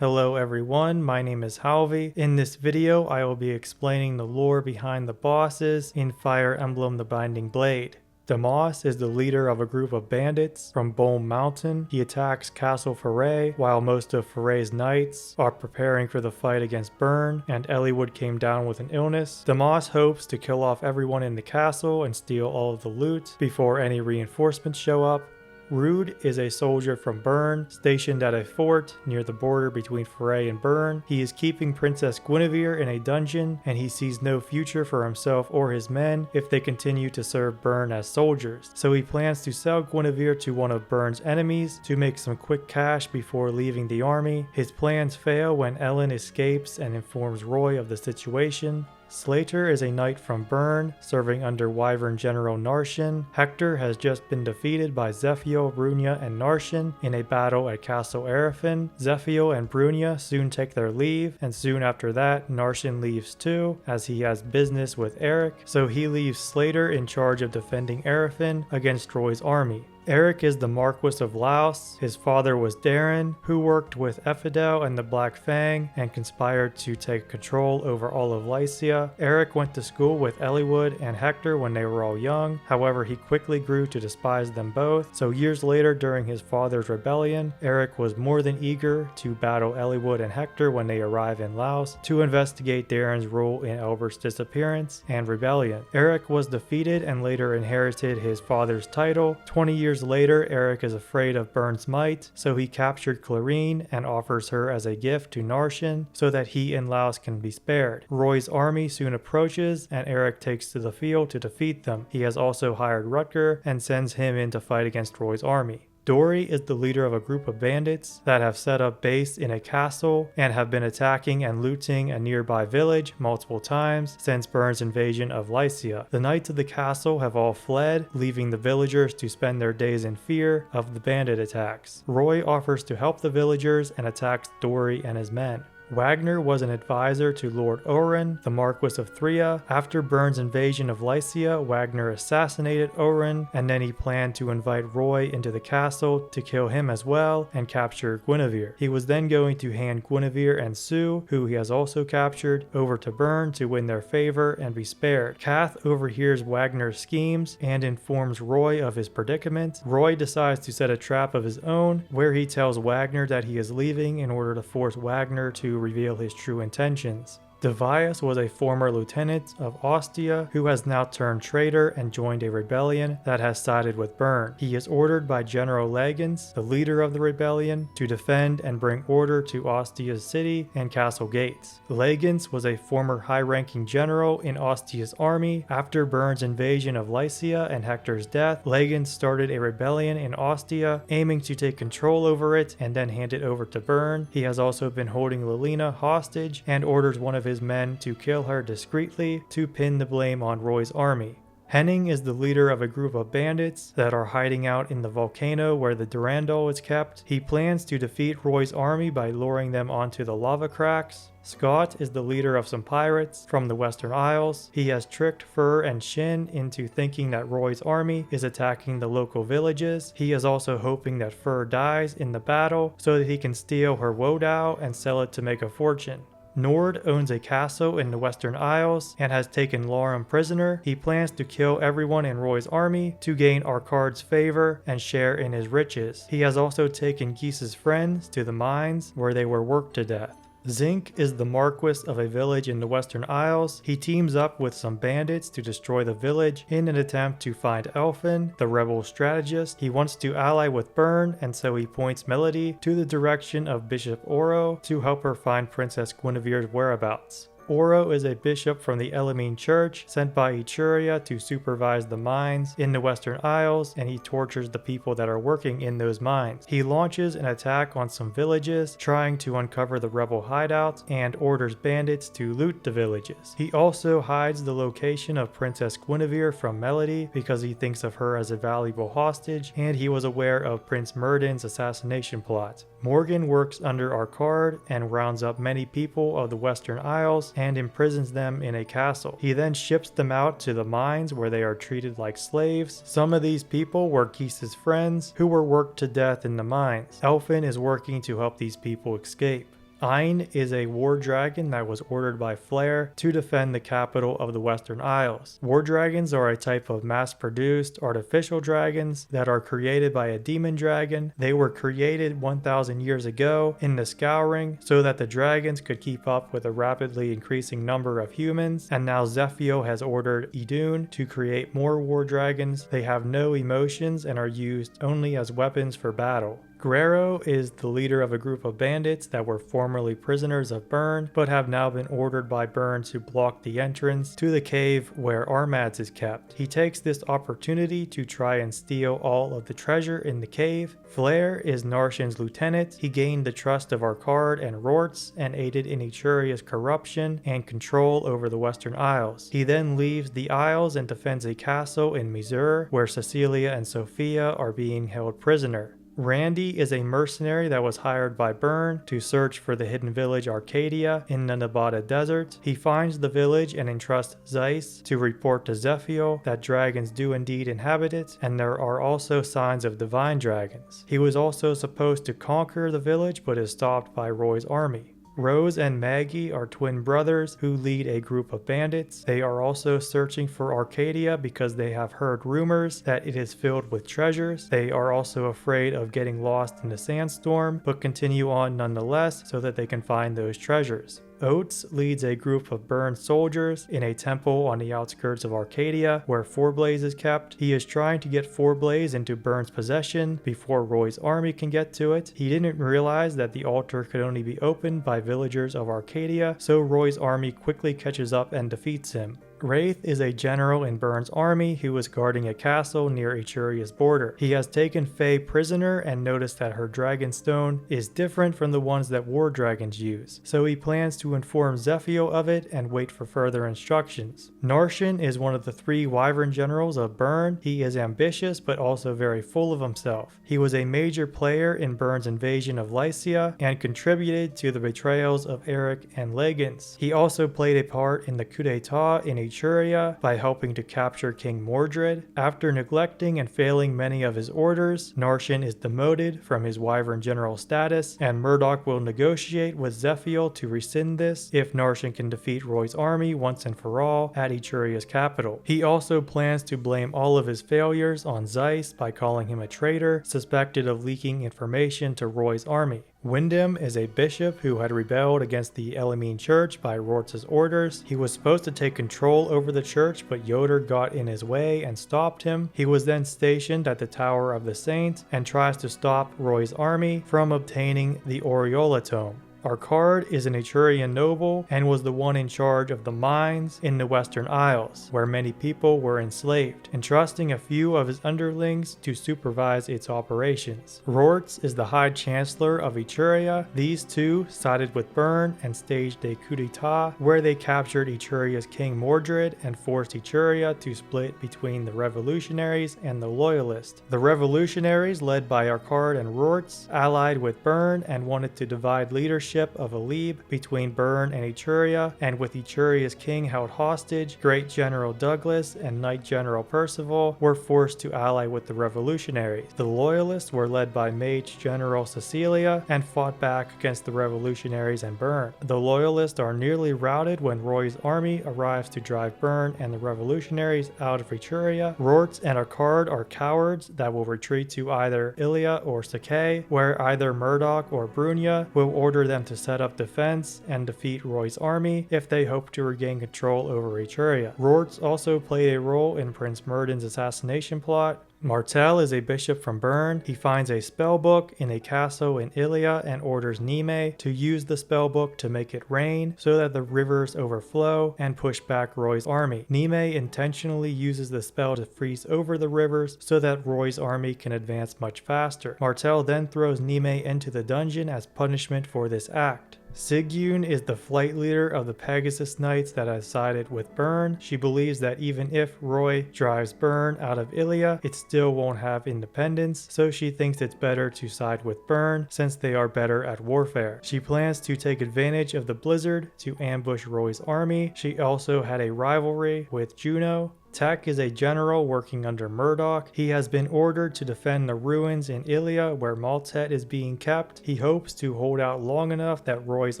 Hello everyone, my name is Halvey. In this video, I will be explaining the lore behind the bosses in Fire Emblem The Binding Blade. Damas is the leader of a group of bandits from Bone Mountain. He attacks Castle Flaer while most of Flaer's knights are preparing for the fight against Byrne, and Eliwood came down with an illness. Damas hopes to kill off everyone in the castle and steal all of the loot before any reinforcements show up. Rude is a soldier from Byrne, stationed at a fort near the border between Flaer and Byrne. He is keeping Princess Guinevere in a dungeon, and he sees no future for himself or his men if they continue to serve Byrne as soldiers. So he plans to sell Guinevere to one of Byrne's enemies to make some quick cash before leaving the army. His plans fail when Ellen escapes and informs Roy of the situation. Slater is a knight from Byrne, serving under Wyvern General Narcian. Hector has just been defeated by Zephiel, Brunnya, and Narcian in a battle at Castle Arafin. Zephiel and Brunnya soon take their leave, and soon after that, Narcian leaves too, as he has business with Erik, so he leaves Slater in charge of defending Arafin against Roy's army. Erik is the Marquis of Laos. His father was Darren, who worked with Ephidel and the Black Fang and conspired to take control over all of Lycia. Erik went to school with Eliwood and Hector when they were all young. However, he quickly grew to despise them both, so years later during his father's rebellion, Erik was more than eager to battle Eliwood and Hector when they arrive in Laos to investigate Darren's role in Elbert's disappearance and rebellion. Erik was defeated and later inherited his father's title. 20 years later, Erik is afraid of Byrne's might, so he captured Clarine and offers her as a gift to Narcian so that he and Laos can be spared. Roy's army soon approaches, and Erik takes to the field to defeat them. He has also hired Rutger and sends him in to fight against Roy's army. Dory is the leader of a group of bandits that have set up base in a castle and have been attacking and looting a nearby village multiple times since Byrne's invasion of Lycia. The knights of the castle have all fled, leaving the villagers to spend their days in fear of the bandit attacks. Roy offers to help the villagers and attacks Dory and his men. Wagner was an advisor to Lord Oren, the Marquis of Thria. After Byrne's invasion of Lycia, Wagner assassinated Oren, and then he planned to invite Roy into the castle to kill him as well and capture Guinevere. He was then going to hand Guinevere and Sue, who he has also captured, over to Byrne to win their favor and be spared. Kath overhears Wagner's schemes and informs Roy of his predicament. Roy decides to set a trap of his own, where he tells Wagner that he is leaving in order to force Wagner to reveal his true intentions. Devias was a former lieutenant of Ostia who has now turned traitor and joined a rebellion that has sided with Byrne. He is ordered by General Leygance, the leader of the rebellion, to defend and bring order to Ostia's city and castle gates. Leygance was a former high-ranking general in Ostia's army. After Byrne's invasion of Lycia and Hector's death, Leygance started a rebellion in Ostia, aiming to take control over it and then hand it over to Byrne. He has also been holding Lilina hostage and orders one of his men to kill her discreetly to pin the blame on Roy's army. Henning is the leader of a group of bandits that are hiding out in the volcano where the Durandal is kept. He plans to defeat Roy's army by luring them onto the lava cracks. Scott is the leader of some pirates from the Western Isles. He has tricked Fur and Shin into thinking that Roy's army is attacking the local villages. He is also hoping that Fur dies in the battle so that he can steal her Wodao and sell it to make a fortune. Nord owns a castle in the Western Isles and has taken Lauren prisoner. He plans to kill everyone in Roy's army to gain Arcard's favor and share in his riches. He has also taken Geese's friends to the mines where they were worked to death. Zinque is the Marquis of a village in the Western Isles. He teams up with some bandits to destroy the village in an attempt to find Elfin, the rebel strategist. He wants to ally with Byrne, and so he points Melody to the direction of Bishop Oro to help her find Princess Guinevere's whereabouts. Oro is a bishop from the Elamine Church sent by Echuria to supervise the mines in the Western Isles, and he tortures the people that are working in those mines. He launches an attack on some villages, trying to uncover the rebel hideouts, and orders bandits to loot the villages. He also hides the location of Princess Guinevere from Melody because he thinks of her as a valuable hostage, and he was aware of Prince Myrddin's assassination plot. Morgan works under Arcard and rounds up many people of the Western Isles and imprisons them in a castle. He then ships them out to the mines where they are treated like slaves. Some of these people were Geese's friends who were worked to death in the mines. Elfin is working to help these people escape. Ein is a war dragon that was ordered by Flaer to defend the capital of the Western Isles. War dragons are a type of mass-produced artificial dragons that are created by a demon dragon. They were created 1,000 years ago in the Scouring so that the dragons could keep up with a rapidly increasing number of humans, and now Zephiel has ordered Idun to create more war dragons. They have no emotions and are used only as weapons for battle. Grero is the leader of a group of bandits that were formerly prisoners of Byrne, but have now been ordered by Byrne to block the entrance to the cave where Armads is kept. He takes this opportunity to try and steal all of the treasure in the cave. Flaer is Narcian's lieutenant. He gained the trust of Arcard and Roartz and aided in Eturia's corruption and control over the Western Isles. He then leaves the Isles and defends a castle in Missouri where Cecilia and Sophia are being held prisoner. Randy is a mercenary that was hired by Byrne to search for the hidden village Arcadia in the Nevada desert. He finds the village and entrusts Zeiss to report to Zephiel that dragons do indeed inhabit it, and there are also signs of divine dragons. He was also supposed to conquer the village but is stopped by Roy's army. Rose and Maggie are twin brothers who lead a group of bandits. They are also searching for Arcadia because they have heard rumors that it is filled with treasures. They are also afraid of getting lost in the sandstorm, but continue on nonetheless so that they can find those treasures. Oates leads a group of Byrne soldiers in a temple on the outskirts of Arcadia where Forblaze is kept. He is trying to get Forblaze into Byrne's possession before Roy's army can get to it. He didn't realize that the altar could only be opened by villagers of Arcadia, so Roy's army quickly catches up and defeats him. Raith is a general in Byrne's army who was guarding a castle near Eturia's border. He has taken Faye prisoner and noticed that her dragon stone is different from the ones that war dragons use, so he plans to inform Zephiel of it and wait for further instructions. Narcian is one of the 3 wyvern generals of Byrne. He is ambitious but also very full of himself. He was a major player in Byrne's invasion of Lycia and contributed to the betrayals of Erik and Leygance. He also played a part in the coup d'etat in Etruria by helping to capture King Mordred. After neglecting and failing many of his orders, Narcian is demoted from his wyvern general status, and Murdock will negotiate with Zephiel to rescind this if Narcian can defeat Roy's army once and for all at Eturia's capital. He also plans to blame all of his failures on Zeiss by calling him a traitor, suspected of leaking information to Roy's army. Windham is a bishop who had rebelled against the Elamine church by Roartz's orders. He was supposed to take control over the church, but Yoder got in his way and stopped him. He was then stationed at the Tower of the Saints and tries to stop Roy's army from obtaining the Aureola Tome. Arcard is an Eturian noble and was the one in charge of the mines in the Western Isles, where many people were enslaved, entrusting a few of his underlings to supervise its operations. Roartz is the High Chancellor of Etruria. These two sided with Byrne and staged a coup d'etat where they captured Eturia's King Mordred and forced Etruria to split between the revolutionaries and the loyalists. The revolutionaries, led by Arcard and Roartz, allied with Byrne and wanted to divide leadership of Alib between Byrne and Etruria, and with Eturia's king held hostage, Great General Douglas and Knight General Percival were forced to ally with the revolutionaries. The loyalists were led by Mage General Cecilia and fought back against the revolutionaries and Byrne. The loyalists are nearly routed when Roy's army arrives to drive Byrne and the revolutionaries out of Etruria. Roartz and Arcard are cowards that will retreat to either Ilia or Zinque, where either Murdock or Brunnya will order them to set up defense and defeat Roy's army if they hope to regain control over Etruria. Roartz also played a role in Prince Myrddin's assassination plot. Martel is a bishop from Byrne. He finds a spellbook in a castle in Ilia and orders Nime to use the spellbook to make it rain so that the rivers overflow and push back Roy's army. Nime intentionally uses the spell to freeze over the rivers so that Roy's army can advance much faster. Martel then throws Nime into the dungeon as punishment for this act. Sigune is the flight leader of the Pegasus Knights that has sided with Byrne. She believes that even if Roy drives Byrne out of Ilia, it still won't have independence, so she thinks it's better to side with Byrne since they are better at warfare. She plans to take advantage of the blizzard to ambush Roy's army. She also had a rivalry with Juno. Teck is a general working under Murdock. He has been ordered to defend the ruins in Ilia where Maltet is being kept. He hopes to hold out long enough that Roy's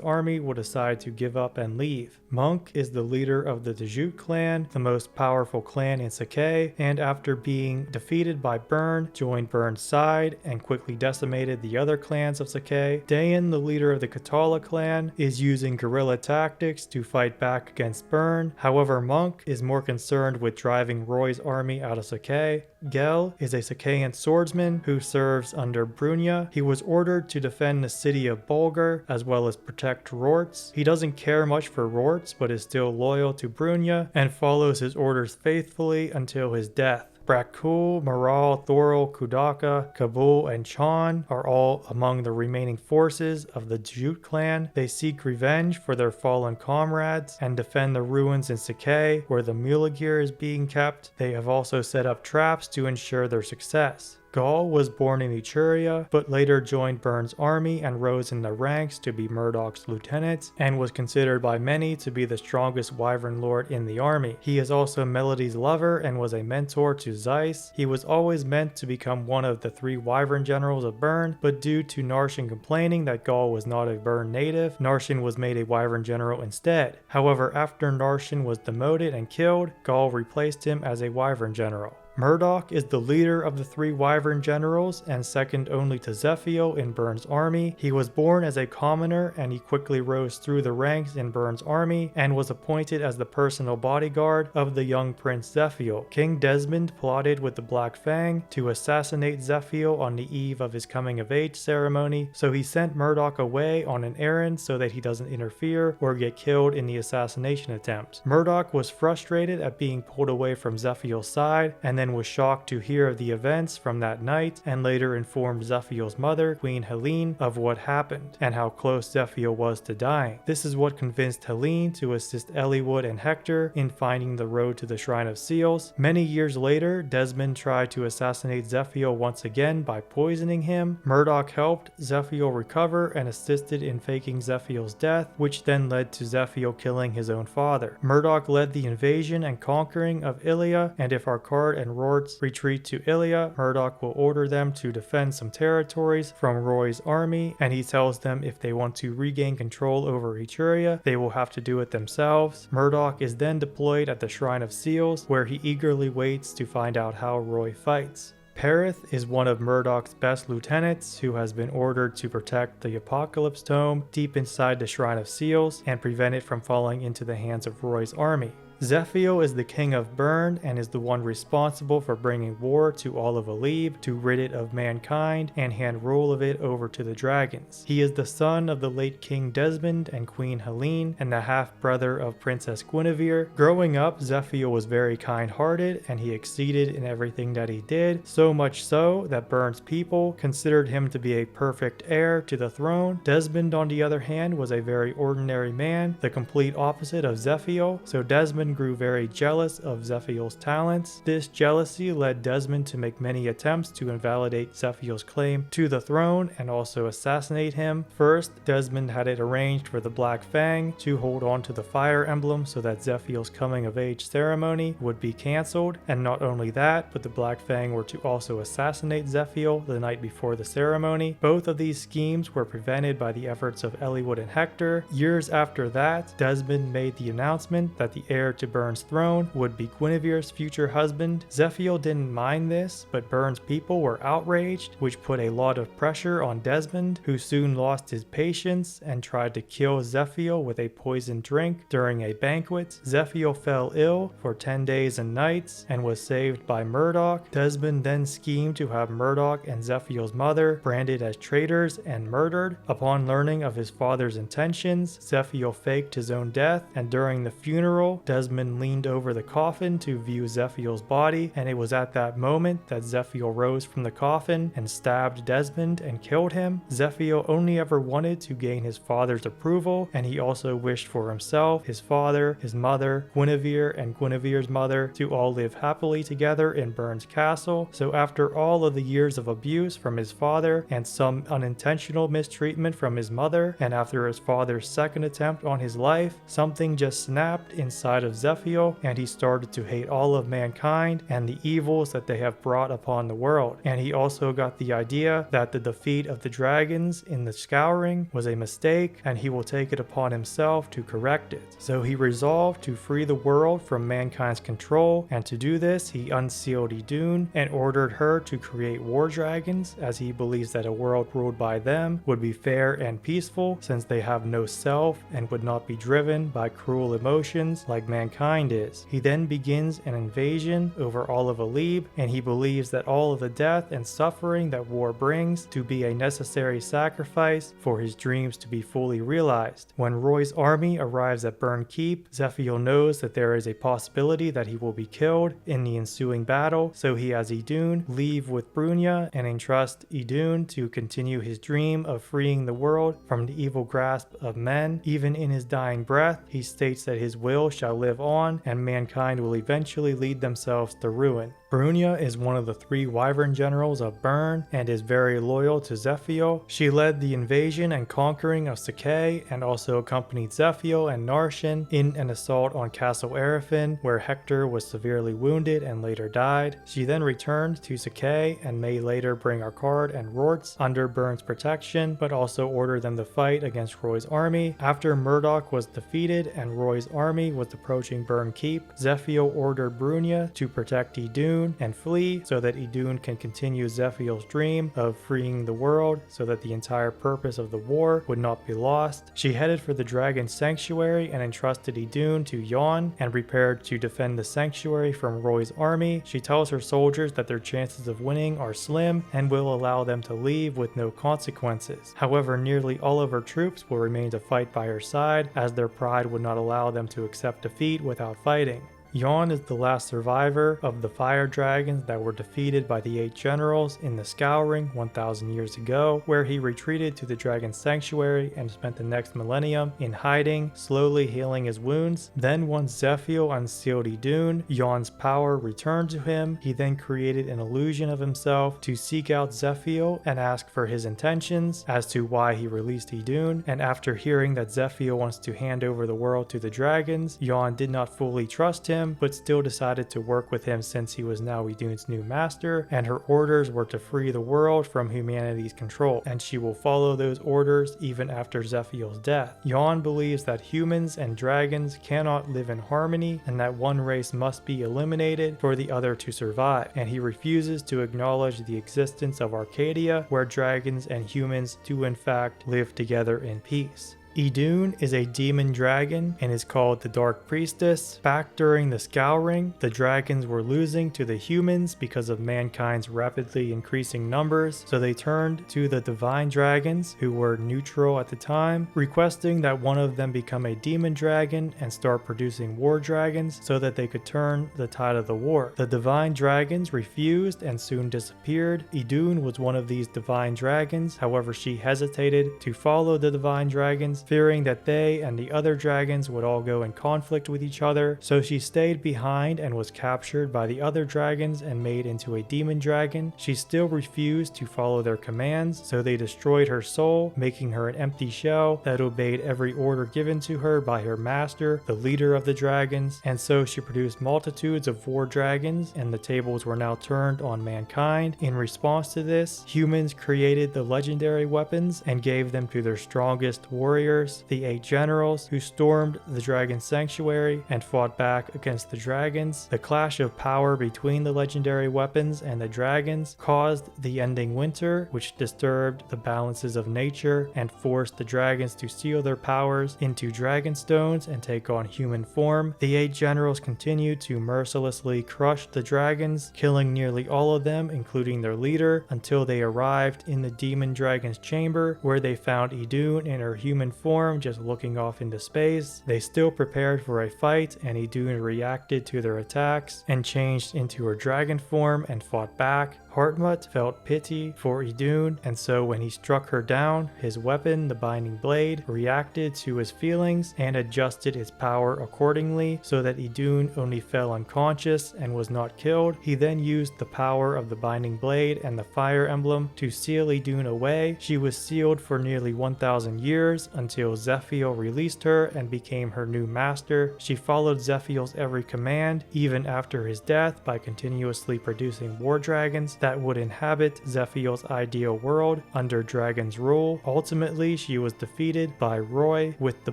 army will decide to give up and leave. Monke is the leader of the Dejut clan, the most powerful clan in Zinque, and after being defeated by Bern, joined Bern's side and quickly decimated the other clans of Zinque. Dayan, the leader of the Katala clan, is using guerrilla tactics to fight back against Bern. However, Monke is more concerned with driving Roy's army out of Zinque. Galle is a Zinquean swordsman who serves under Brunnya. He was ordered to defend the city of Bulgar as well as protect Roartz. He doesn't care much for Roartz but is still loyal to Brunnya and follows his orders faithfully until his death. Brakul, Marral, Thoril, Kudoka, Kabul, and Chan are all among the remaining forces of the Dejut clan. They seek revenge for their fallen comrades and defend the ruins in Zinque where the Muligir is being kept. They have also set up traps to ensure their success. Galle was born in Etruria, but later joined Bern's army and rose in the ranks to be Murdock's lieutenant, and was considered by many to be the strongest Wyvern Lord in the army. He is also Melody's lover and was a mentor to Zeiss. He was always meant to become one of the 3 Wyvern generals of Bern, but due to Narcian complaining that Galle was not a Bern native, Narcian was made a Wyvern general instead. However, after Narcian was demoted and killed, Galle replaced him as a Wyvern general. Murdock is the leader of the 3 Wyvern generals and second only to Zephiel in Bern's army. He was born as a commoner and he quickly rose through the ranks in Bern's army and was appointed as the personal bodyguard of the young Prince Zephiel. King Desmond plotted with the Black Fang to assassinate Zephiel on the eve of his coming of age ceremony, so he sent Murdock away on an errand so that he doesn't interfere or get killed in the assassination attempt. Murdock was frustrated at being pulled away from Zephiel's side and then was shocked to hear of the events from that night and later informed Zephiel's mother, Queen Helene, of what happened and how close Zephiel was to dying. This is what convinced Helene to assist Eliwood and Hector in finding the road to the Shrine of Seals. Many years later, Desmond tried to assassinate Zephiel once again by poisoning him. Murdock helped Zephiel recover and assisted in faking Zephiel's death, which then led to Zephiel killing his own father. Murdock led the invasion and conquering of Ilia, and if Arcard and Roartz retreat to Ilia, Murdock will order them to defend some territories from Roy's army, and he tells them if they want to regain control over Etruria, they will have to do it themselves. Murdock is then deployed at the Shrine of Seals, where he eagerly waits to find out how Roy fights. Pereth is one of Murdock's best lieutenants who has been ordered to protect the Apocalypse Tome deep inside the Shrine of Seals and prevent it from falling into the hands of Roy's army. Zephiel is the king of Bern and is the one responsible for bringing war to all of Alib, to rid it of mankind and hand rule of it over to the dragons. He is the son of the late King Desmond and Queen Helene and the half-brother of Princess Guinevere. Growing up, Zephiel was very kind-hearted and he exceeded in everything that he did, so much so that Bern's people considered him to be a perfect heir to the throne. Desmond, on the other hand, was a very ordinary man, the complete opposite of Zephiel, so Desmond grew very jealous of Zephiel's talents. This jealousy led Desmond to make many attempts to invalidate Zephiel's claim to the throne and also assassinate him. First, Desmond had it arranged for the Black Fang to hold on to the fire emblem so that Zephiel's coming of age ceremony would be cancelled, and not only that, but the Black Fang were to also assassinate Zephiel the night before the ceremony. Both of these schemes were prevented by the efforts of Eliwood and Hector. Years after that, Desmond made the announcement that the heir to Bern's throne would be Guinevere's future husband. Zephiel didn't mind this, but Bern's people were outraged, which put a lot of pressure on Desmond, who soon lost his patience and tried to kill Zephiel with a poisoned drink during a banquet. Zephiel fell ill for 10 days and nights and was saved by Murdock. Desmond then schemed to have Murdock and Zephiel's mother branded as traitors and murdered. Upon learning of his father's intentions, Zephiel faked his own death, and during the funeral, Desmond leaned over the coffin to view Zephiel's body, and it was at that moment that Zephiel rose from the coffin and stabbed Desmond and killed him. Zephiel only ever wanted to gain his father's approval, and he also wished for himself, his father, his mother, Guinevere, and Guinevere's mother to all live happily together in Bern's castle. So after all of the years of abuse from his father and some unintentional mistreatment from his mother, and after his father's second attempt on his life, something just snapped inside of Zephiel, and he started to hate all of mankind and the evils that they have brought upon the world. And he also got the idea that the defeat of the dragons in the Scouring was a mistake, and he will take it upon himself to correct it. So he resolved to free the world from mankind's control, and to do this he unsealed Idun and ordered her to create war dragons, as he believes that a world ruled by them would be fair and peaceful, since they have no self and would not be driven by cruel emotions like mankind is. He then begins an invasion over all of Aleb, and he believes that all of the death and suffering that war brings to be a necessary sacrifice for his dreams to be fully realized. When Roy's army arrives at Burn Keep, Zephiel knows that there is a possibility that he will be killed in the ensuing battle, so he has Idun leave with Brunnya and entrust Idun to continue his dream of freeing the world from the evil grasp of men. Even in his dying breath, he states that his will shall live on and mankind will eventually lead themselves to ruin. Brunnya is one of the 3 Wyvern generals of Burn and is very loyal to Zephiel. She led the invasion and conquering of Zinque and also accompanied Zephiel and Narcian in an assault on Castle Arafin, where Hector was severely wounded and later died. She then returned to Zinque and may later bring Arcard and Roartz under Burn's protection, but also order them to fight against Roy's army. After Murdock was defeated and Roy's army was approaching Burn Keep, Zephiel ordered Brunnya to protect Idun and flee so that Idun can continue Zephiel's dream of freeing the world, so that the entire purpose of the war would not be lost. She headed for the dragon sanctuary and entrusted Idun to Jan and prepared to defend the sanctuary from Roy's army. She tells her soldiers that their chances of winning are slim and will allow them to leave with no consequences. However, nearly all of her troops will remain to fight by her side, as their pride would not allow them to accept defeat without fighting. Jan is the last survivor of the fire dragons that were defeated by the 8 generals in the Scouring 1,000 years ago, where he retreated to the dragon sanctuary and spent the next millennium in hiding, slowly healing his wounds. Then once Zephiel unsealed Idun, Jan's power returned to him. He then created an illusion of himself to seek out Zephiel and ask for his intentions as to why he released Idun, and after hearing that Zephiel wants to hand over the world to the dragons, Jan did not fully trust him, but still decided to work with him since he was now Idun's new master, and her orders were to free the world from humanity's control, and she will follow those orders even after Zephiel's death. Jan believes that humans and dragons cannot live in harmony, and that one race must be eliminated for the other to survive, and he refuses to acknowledge the existence of Arcadia, where dragons and humans do in fact live together in peace. Idun is a demon dragon and is called the Dark Priestess. Back during the Scouring, the dragons were losing to the humans because of mankind's rapidly increasing numbers, so they turned to the Divine Dragons, who were neutral at the time, requesting that one of them become a demon dragon and start producing war dragons so that they could turn the tide of the war. The Divine Dragons refused and soon disappeared. Idun was one of these Divine Dragons, however she hesitated to follow the Divine Dragons, fearing that they and the other dragons would all go in conflict with each other, so she stayed behind and was captured by the other dragons and made into a demon dragon. She still refused to follow their commands, so they destroyed her soul, making her an empty shell that obeyed every order given to her by her master, the leader of the dragons, and so she produced multitudes of war dragons, and the tables were now turned on mankind. In response to this, humans created the legendary weapons and gave them to their strongest warriors, the 8 generals, who stormed the dragon sanctuary and fought back against the dragons. The clash of power between the legendary weapons and the dragons caused the ending winter, which disturbed the balances of nature and forced the dragons to seal their powers into dragon stones and take on human form. The 8 generals continued to mercilessly crush the dragons, killing nearly all of them, including their leader, until they arrived in the demon dragon's chamber, where they found Idun in her human form just looking off into space. They still prepared for a fight, and Idun reacted to their attacks and changed into her dragon form and fought back, Hartmut felt pity for Idun, and so when he struck her down, his weapon, the Binding Blade, reacted to his feelings and adjusted its power accordingly so that Idun only fell unconscious and was not killed. He then used the power of the Binding Blade and the Fire Emblem to seal Idun away. She was sealed for nearly 1,000 years until Zephiel released her and became her new master. She followed Zephiel's every command, even after his death, by continuously producing war dragons that would inhabit Zephiel's ideal world under Dragon's rule. Ultimately, she was defeated by Roy with the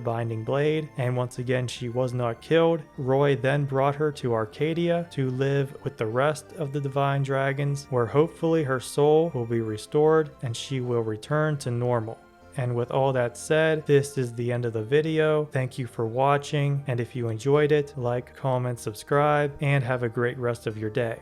Binding Blade, and once again she was not killed. Roy then brought her to Arcadia to live with the rest of the divine dragons, where hopefully her soul will be restored and she will return to normal. And with all that said, this is the end of the video. Thank you for watching, and if you enjoyed it, like, comment, subscribe, and have a great rest of your day.